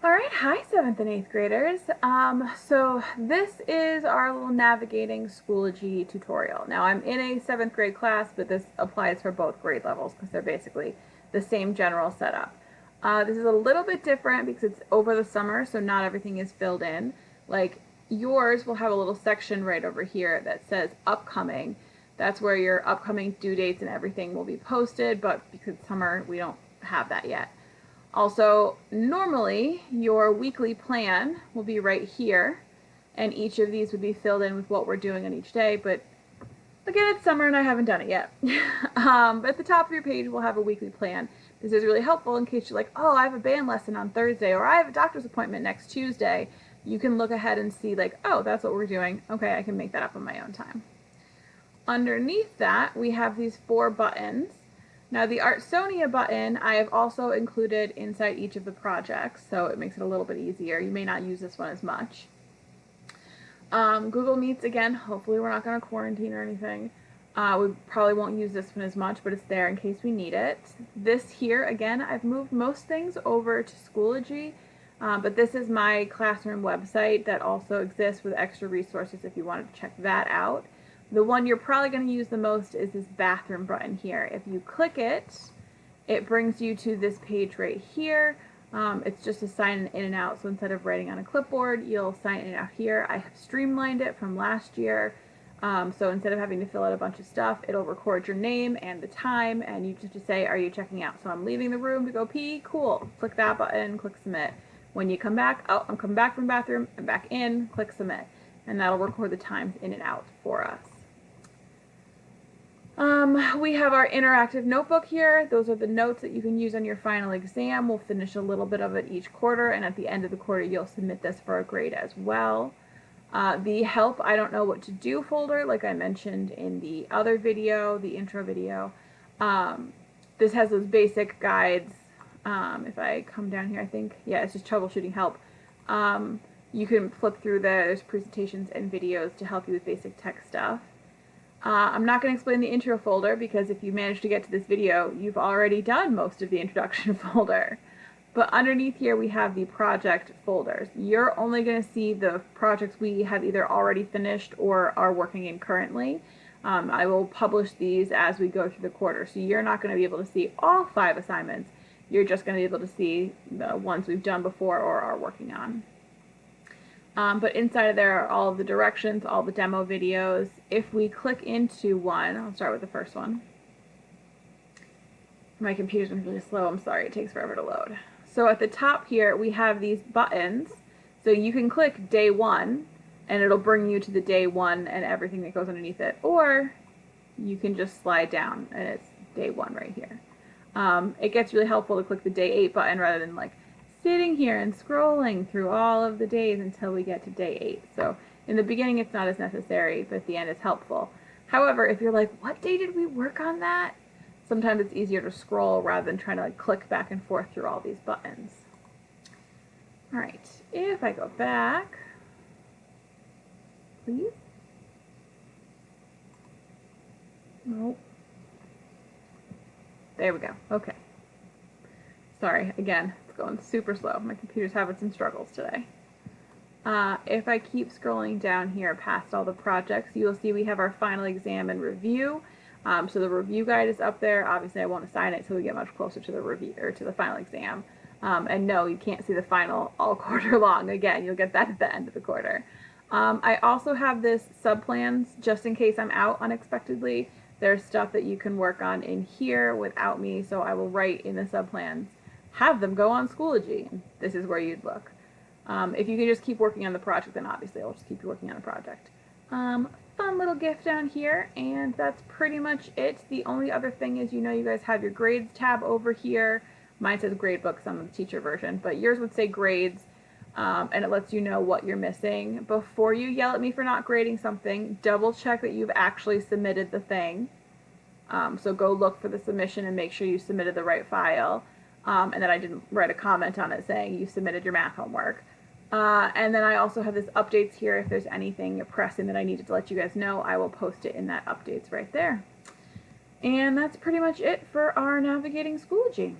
All right, hi 7th and 8th graders. So this is our little navigating Schoology tutorial. Now I'm in a 7th grade class, but this applies for both grade levels because they're basically the same general setup. This is a little bit different because it's over the summer, so not everything is filled in. Like yours will have a little section right over here that says upcoming. That's where your upcoming due dates and everything will be posted, but because it's summer, we don't have that yet. Also, normally your weekly plan will be right here, and each of these would be filled in with what we're doing on each day, but again, it's summer and I haven't done it yet. But at the top of your page, we'll have a weekly plan. This is really helpful in case you're like, oh, I have a band lesson on Thursday, or I have a doctor's appointment next Tuesday. You can look ahead and see like, oh, that's what we're doing. Okay, I can make that up on my own time. Underneath that, we have these 4 buttons. Now the Artsonia button I have also included inside each of the projects, so it makes it a little bit easier. You may not use this one as much. Google Meets, again, hopefully we're not going to quarantine or anything. We probably won't use this one as much, but it's there in case we need it. This here, again, I've moved most things over to Schoology, but this is my classroom website that also exists with extra resources if you wanted to check that out. The one you're probably going to use the most is this bathroom button here. If you click it, it brings you to this page right here. It's just a sign in and out, so instead of writing on a clipboard, you'll sign in and out here. I have streamlined it from last year, so instead of having to fill out a bunch of stuff, it'll record your name and the time, and you just say, are you checking out? So I'm leaving the room to go pee, cool. Click that button, click submit. When you come back, oh, I'm coming back from the bathroom, I'm back in, click submit. And that'll record the times in and out for us. We have our interactive notebook here. Those are the notes that you can use on your final exam. We'll finish a little bit of it each quarter, and at the end of the quarter you'll submit this for a grade as well. The help I don't know what to do folder, like I mentioned in the other video, the intro video, this has those basic guides. If I come down here, I think, yeah, it's just troubleshooting help. You can flip through there's presentations and videos to help you with basic tech stuff. I'm not going to explain the intro folder because if you manage to get to this video, you've already done most of the introduction folder. But underneath here we have the project folders. You're only going to see the projects we have either already finished or are working in currently. I will publish these as we go through the quarter, so you're not going to be able to see all 5 assignments. You're just going to be able to see the ones we've done before or are working on. But inside of there are all of the directions, all the demo videos. If we click into one, I'll start with the first one. My computer's been really slow, I'm sorry, it takes forever to load. So at the top here, we have these buttons. So you can click day 1, and it'll bring you to the day 1 and everything that goes underneath it. Or you can just slide down, and it's day 1 right here. It gets really helpful to click the day 8 button rather than like sitting here and scrolling through all of the days until we get to day 8. So in the beginning it's not as necessary, but at the end it's helpful. However, if you're like, what day did we work on that? Sometimes it's easier to scroll rather than trying to like click back and forth through all these buttons. Alright, if I go back, please. Nope. There we go. Okay. Sorry, again, it's going super slow. My computer's having some struggles today. If I keep scrolling down here past all the projects, you will see we have our final exam and review. So the review guide is up there. Obviously, I won't assign it until we get much closer to the review or to the final exam. And no, you can't see the final all quarter long. Again, you'll get that at the end of the quarter. I also have this sub-plans just in case I'm out unexpectedly. There's stuff that you can work on in here without me, so I will write in the sub-plans, have them go on Schoology. This is where you'd look. If you can just keep working on the project, then obviously I'll just keep you working on the project. Fun little gift down here, and that's pretty much it. The only other thing is, you know, you guys have your grades tab over here. Mine says gradebooks on the teacher version, but yours would say grades, and it lets you know what you're missing. Before you yell at me for not grading something, double check that you've actually submitted the thing. So go look for the submission and make sure you submitted the right file, and that I didn't write a comment on it saying you submitted your math homework. And then I also have this updates here. If there's anything pressing that I needed to let you guys know, I will post it in that updates right there. And that's pretty much it for our navigating Schoology.